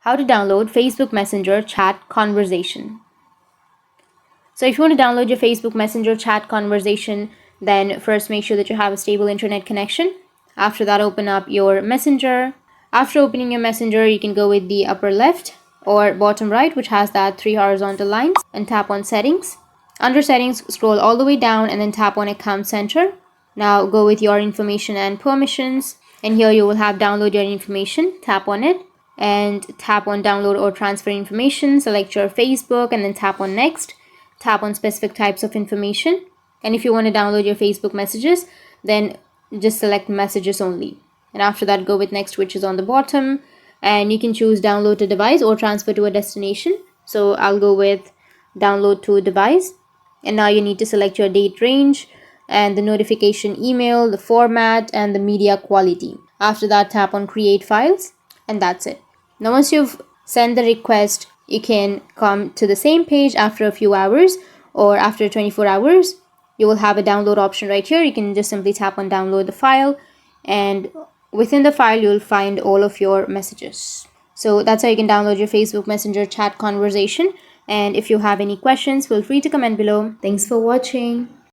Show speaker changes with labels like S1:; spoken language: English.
S1: How to download Facebook Messenger chat conversation. So if you want to download your Facebook Messenger chat conversation, then first make sure that you have a stable internet connection. After that, open up your Messenger. After opening your Messenger, you can go with the upper left or bottom right, which has that 3 horizontal lines, and tap on Settings. Under Settings, scroll all the way down and then tap on Account Center. Now go with your information and permissions, and here you will have download your information. Tap on it and tap on download or transfer information. Select your Facebook and then tap on next. Tap on specific types of information, and if you want to download your Facebook messages, then just select messages only, and after that go with next, which is on the bottom, and you can choose download to device or transfer to a destination. So I'll go with download to a device, and now you need to select your date range and the notification email, the format, and the media quality. After that, tap on create files, and that's it. Now once you've sent the request, you can come to the same page after a few hours or after 24 hours. You will have a download option right here. You can just simply tap on download the file, and within the file you'll find all of your messages. So that's how you can download your Facebook Messenger chat conversation. And if you have any questions, feel free to comment below. Thanks for watching.